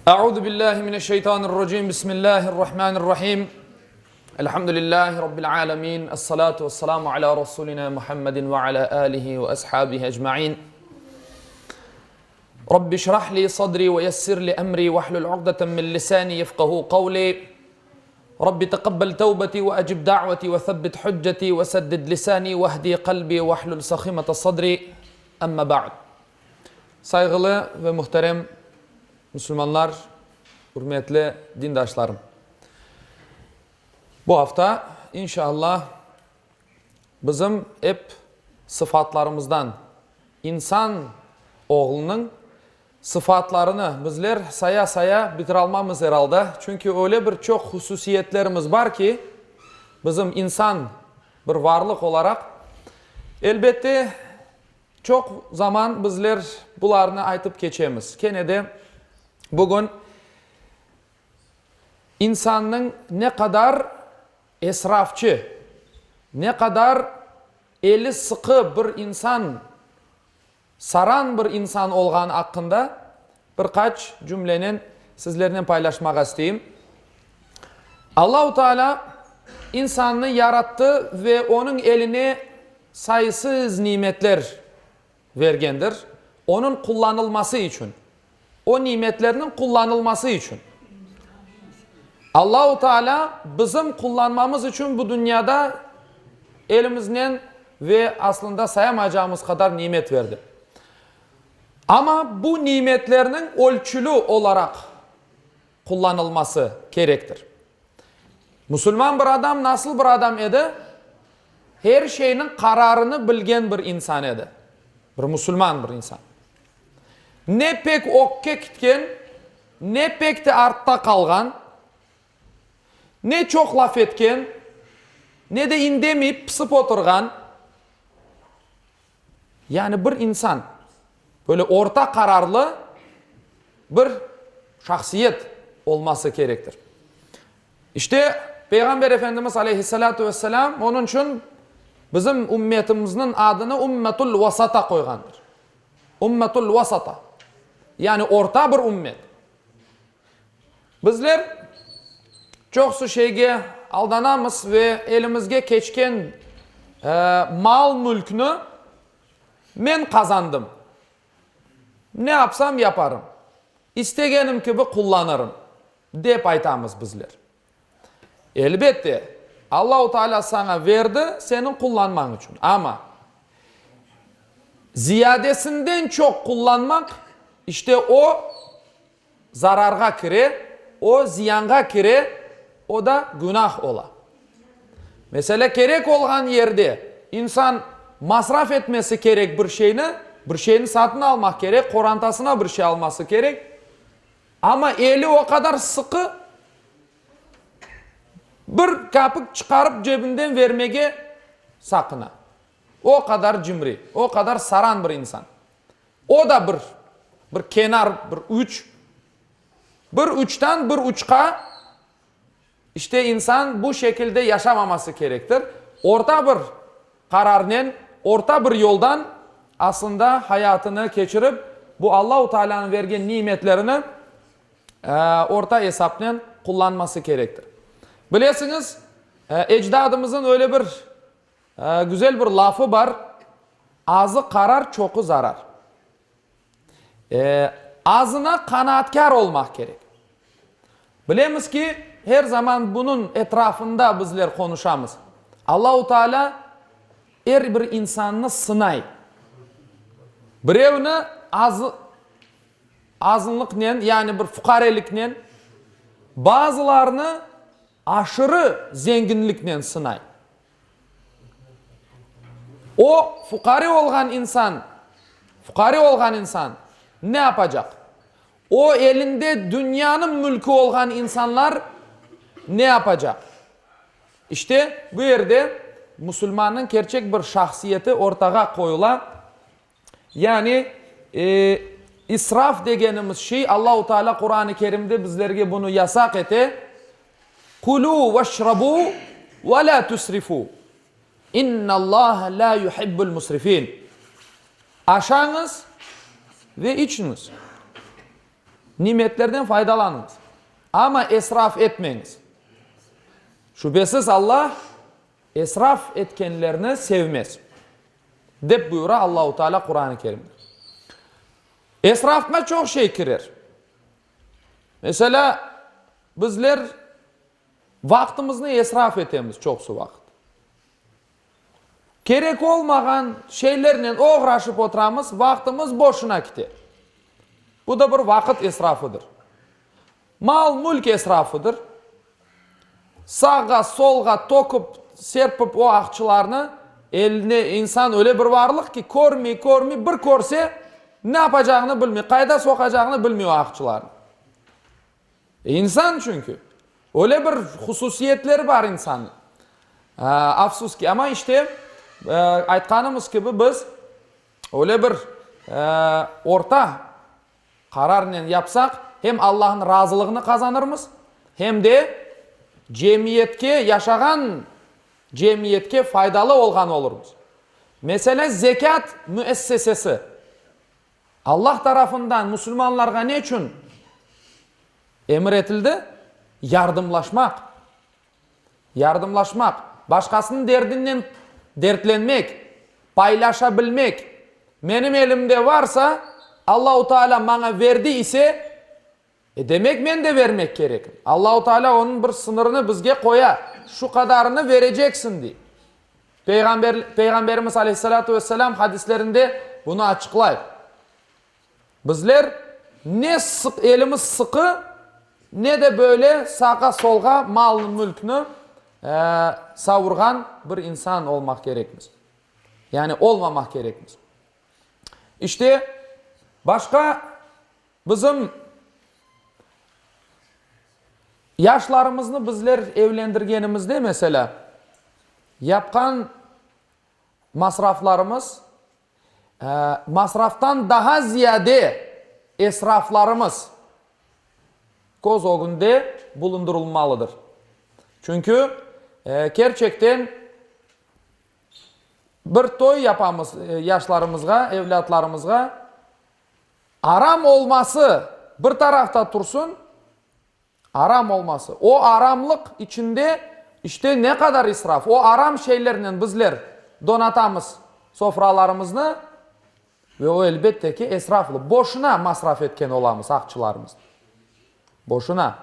Euzu billahi mineşşeytanirracim. Bismillahirrahmanirrahim. Elhamdülillahi rabbil alamin. Essalatu vesselamu ala rasulina Muhammedin ve ala alihi ve ashabihi ecmaîn. Rabbi şrah li sadri ve yessir li emri ve hlul ukdeten min lisani yefkahu kavli. Rabbi teqabbel tevbeti ve ecib da'veti ve thabbit hücceti ve seddid lisani ve hdi kalbi ve hlul sahimete sadri. Amma ba'd. Saygılı ve muhterem Müslümanlar, hürmetli dindaşlarım. Bu hafta inşallah bizim hep sıfatlarımızdan, insan oğlunun sıfatlarını bizler saya saya bitir almamız herhalde. Çünkü öyle bir çok hususiyetlerimiz var ki bizim insan bir varlık olarak elbette çok zaman bizler bularını aytıp geçemiz. Kenede bugün insanın ne kadar esrafçı, ne kadar eli sıkı bir insan, saran bir insan olgan hakkında birkaç cümlenin sizlerle paylaşmak isteyeyim. Allah-u Teala insanı yarattı ve onun eline sayısız nimetler vergendir. Onun kullanılması için. O nimetlerinin kullanılması için. Allah-u Teala bizim kullanmamız için bu dünyada elimizden ve aslında sayamayacağımız kadar nimet verdi. Ama bu nimetlerinin ölçülü olarak kullanılması gerektir. Müslüman bir adam nasıl bir adam edi? Her şeyin kararını bilgen bir insan edi. Bir Müslüman bir insan. Ne pek okka gitken, ne pek de artta kalgan, ne çok laf etken, ne de indemeyip pısıp oturgan, yani bir insan, böyle orta kararlı bir şahsiyet olması gerektir. İşte Peygamber Efendimiz Aleyhisselatü Vesselam onun için bizim ümmetimizin adını Ummetul Vasata koygandır. Ummetul Vasata. Yani orta bir ümmet. Bizler çoksu şeyge aldanamız ve elimizge geçken mal mülkünü men kazandım. Ne yapsam yaparım. İstegenim gibi kullanırım. Deyip aytamız bizler. Elbette Allah-u Teala sana verdi senin kullanman için. Ama ziyadesinden çok kullanmak işte o zararga kire, o ziyanga kire, o da günah ola. Mesela gerek olan yerde insan masraf etmesi gerek bir şeyini satın almak gerek, korantasına bir şey alması gerek. Ama eli o kadar sıkı, bir kapık çıkarıp cebinden vermeye sakına. O kadar cimri, o kadar saran bir insan. O da bir kenar, bir uç. Bir uçtan bir uçka işte insan bu şekilde yaşamaması gerektir. Orta bir kararla, orta bir yoldan aslında hayatını geçirip bu Allah-u Teala'nın verdiği nimetlerini orta hesapla kullanması gerektir. Bilirsiniz ecdadımızın öyle bir güzel bir lafı var. Azı karar, çoku zarar. Azına kanaatkar olmak gerek. Bilemiz ki her zaman bunun etrafında bizler konuşamız. Allah-u Teala her bir insanını sınay. Birevini azınlıkla yani bir fukarelikle, bazılarını aşırı zenginlikle sınay. O fukari olgan insan ne yapacak? O elinde dünyanın mülkü olan insanlar ne yapacak? İşte bu yerde Müslümanın gerçek bir şahsiyeti ortaya koyula. Yani israf degenimiz şey Allah-u Teala Kur'an-ı Kerim'de bizlerge bunu yasak ete. Kulu veşrabu ve la tusrifu. İnnallâhe la yuhibbul musrifin. Aşağınız ve içiniz. nimetlerden faydalanınız. Ama esraf etmeyiniz. Şüphesiz Allah esraf etkenlerini sevmez. Dep buyura Allahu Teala Kur'an-ı Kerim'de. Esrafma çok şey kirer. Mesela bizler vaktimizni esraf etemiz çok su vaqt. Gerek olmagan şeylerle uğraşıp oturamız, vaktimiz boşuna gider. Bu da bir vakit esrafıdır. Mal mülk esrafıdır. Sağa solga tokup serpip o akçılarını eline insan öyle bir varlık ki kormi bir korse ne yapacağını bilmiyor, kayda sokacağını bilmiyor o akçılarını. İnsan çünkü. Öyle bir hususiyetleri var insanın. Afsus ki ama işte aytkanımız gibi biz öyle bir orta kararla yapsak hem Allah'ın razılığını kazanırmız hem de cemiyetke yaşagan cemiyetke faydalı olgan oluruz. Mesela zekat müessesesi Allah tarafından Müslümanlarga ne için emretildi? Yardımlaşmak. Yardımlaşmak. Başkasının derdinden dertlenmek, paylaşabilmek. Benim elimde varsa Allahu Teala bana verdi ise demek men de vermek gerek. Allahu Teala onun bir sınırını bizge koya. Şu kadarını vereceksin diye. Peygamberimiz Aleyhissalatu vesselam hadislerinde bunu açıklayır. Bizler ne elimiz sıkı ne de böyle sağa solga malını mülkünü savurgan bir insan olmak gerekmiz. Yani olmamak gerekmiz. İşte başka bizim yaşlarımızı bizler evlendirgenimizde mesela yapkan masraflarımız masraftan daha ziyade esraflarımız göz önünde bulundurulmalıdır. Çünkü gerçekten bir toy yapamız yaşlarımızga, evlatlarımızga aram olması bir tarafta tursun, aram olması. O aramlık içinde işte ne kadar israf. O aram şeylerden bizler donatamız sofralarımızı ve o elbette ki esraflı. Boşuna masraf etken olamız akçılarımız. Boşuna.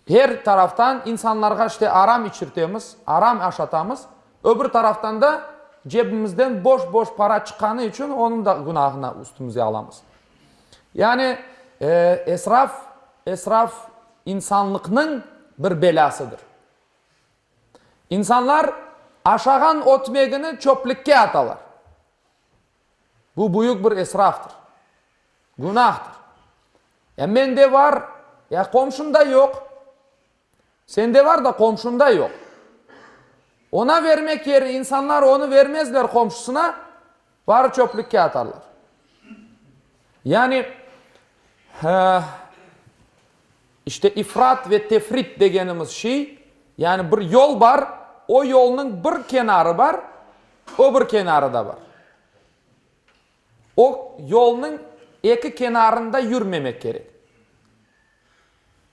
Her taraftan insanlarga işte aram içirtemiz, aram aşatamız. Öbür taraftan da cebimizden boş para çıkanı için onun da günahına üstümüze alamız. Yani esraf insanlıkның bir belasıdır. İnsanlar aşağan otmegini çöplükке atalar. Bu büyük bir esraftır. Günahtır. Ya mende var, ya komşumda yok. Sende var da komşunda yok. Ona vermek yeri insanlar onu vermezler komşusuna, var çöplükке atarlar. Yani işte ifrat ve tefrit degenimiz şey, yani bir yol var, o yolun bir kenarı var, öbür kenarı da var. O yolun iki kenarında yürümemek gerek.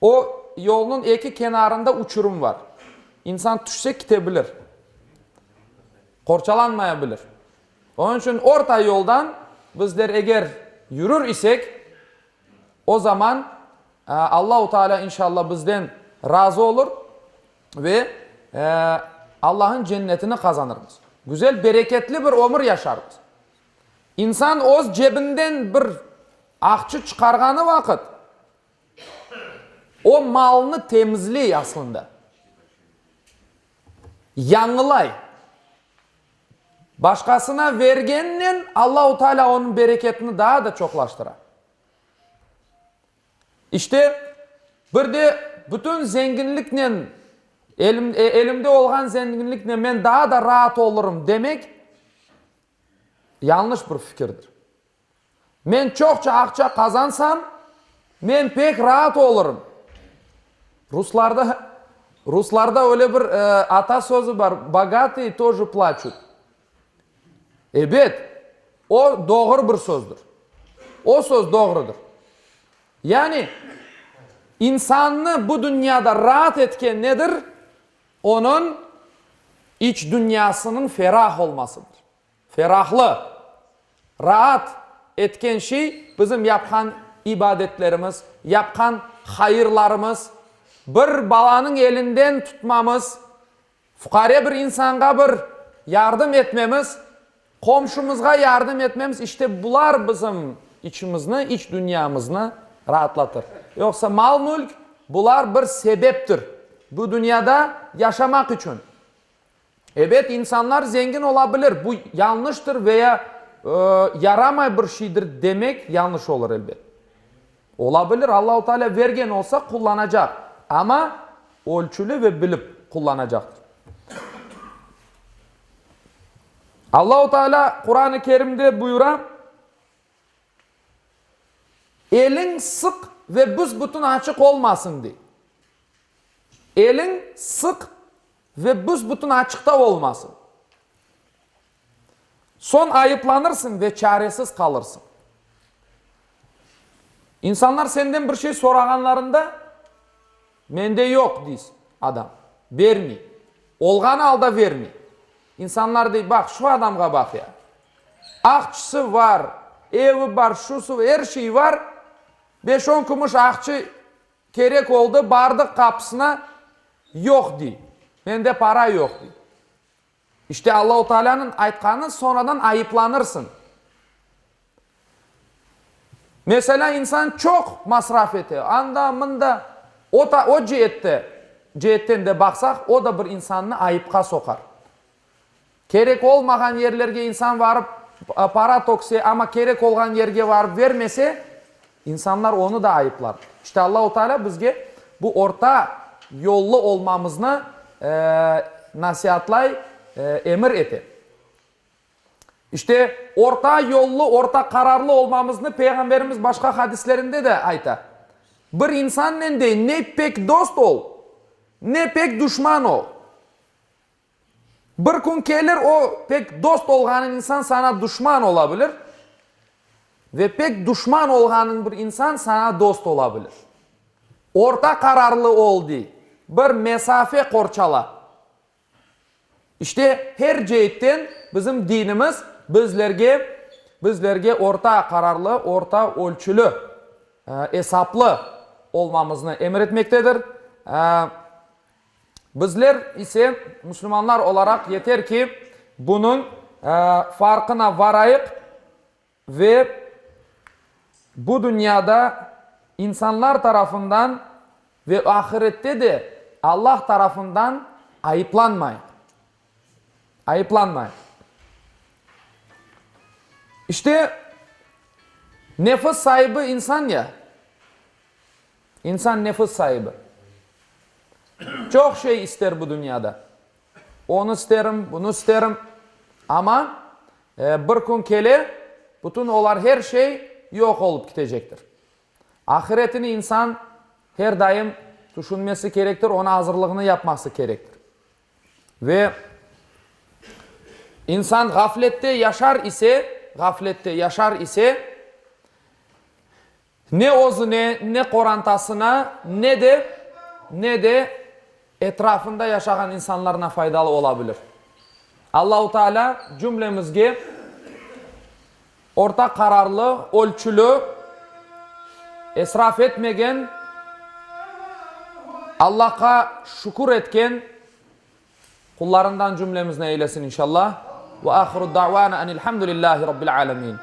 O yolun iki kenarında uçurum var. İnsan düşse gidebilir. Korçalanmayabilir. Onun için orta yoldan bizler eğer yürür isek o zaman Allahu Teala inşallah bizden razı olur ve Allah'ın cennetini kazanırız. Güzel, bereketli bir ömür yaşarız. İnsan o cebinden bir akçı çıkarganı vakit o malını temizley aslında. Yanılay. Başkasına vergenin Allahu Teala onun bereketini daha da çoklaştırar. İşte bir de bütün zenginlikle elimde olan zenginlikle ben daha da rahat olurum demek yanlış bir fikirdir. Ben çokça akça kazansam ben pek rahat olurum. Ruslarda öyle bir atasözü var. Bogatые тоже плачут. Evet, o doğru bir sözdür. O söz doğrudur. Yani insanı bu dünyada rahat etken nedir? Onun iç dünyasının ferah olmasıdır. Ferahlı, rahat etken şey bizim yapkan ibadetlerimiz, yapkan hayırlarımız, bir balanın elinden tutmamız, fukara bir insanga bir yardım etmemiz, komşumuzga yardım etmemiz, işte bular bizim içimizni, iç dünyamızını rahatlatır. Yoksa mal mülk bular bir sebeptir. Bu dünyada yaşamak için. Evet, insanlar zengin olabilir. Bu yanlıştır veya yaramay bir şeydir demek yanlış olur elbet. Olabilir. Allah-u Teala vergen olsa kullanacak. Ama ölçülü ve bilip kullanacaktır. Allah-u Teala Kur'an-ı Kerim'de buyuran, elin sık ve büsbütün açık olmasın diye. Elin sık ve büsbütün açıkta olmasın. Son ayıplanırsın ve çaresiz kalırsın. İnsanlar senden bir şey soraganlarında mende yok deysin adam. Vermey. Olgan alda vermey. İnsanlar deyip bak şu adamga bak ya. Akçısı var, evi var, şusu her şey var. 5-10 kumuş akçı gerek oldu, bardık kapısına yok dey. Mende para yok dey. İşte Allah-u Teala'nın aytkanı sonradan ayıplanırsın. Mesela insan çok masraf ediyor. Anda mında o cihetten de baksak o da bir insanını ayıpka sokar. Gerek olmayan yerlerge insan varıp para tokse ama gerek olan yerge varıp vermese insanlar onu da ayıplar. İşte Allah-u Teala bizge bu orta yollu olmamızını nasihatlay emir eti. İşte orta yollu, orta kararlı olmamızını Peygamberimiz başka hadislerinde de aytar. Bir insanla de ne pek dost ol, ne pek düşman ol. Bir gün gelir o pek dost olganın insan sana düşman olabilir. Ve pek düşman olganın bir insan sana dost olabilir. Orta kararlı ol diye. Bir mesafe korçala. İşte her cihetten bizim dinimiz bizlerge orta kararlı, orta ölçülü, hesaplı olmamızı emretmektedir. Bizler ise Müslümanlar olarak yeter ki bunun farkına varayık ve bu dünyada insanlar tarafından ve ahirette de Allah tarafından ayıplanmayın. Ayıplanmayın. İşte nefis sahibi insan ya. İnsan nefis sahibi. Çok şey ister bu dünyada. Onu isterim, bunu isterim. Ama bir gün kele bütün olar her şey yok olup gidecektir. Ahiretini insan her daim düşünmesi gerektir. Ona hazırlığını yapması gerektir. Ve insan gaflette yaşar ise ne özüne, ne korantasına, ne de etrafında yaşayan insanlarına faydalı olabilir. Allah-u Teala cümlemizge orta kararlı, ölçülü, esraf etmegen, Allah'a şükür etken kullarından cümlemizne eylesin inşallah. Ve ahiru da'vana enilhamdülillahi rabbil alemin.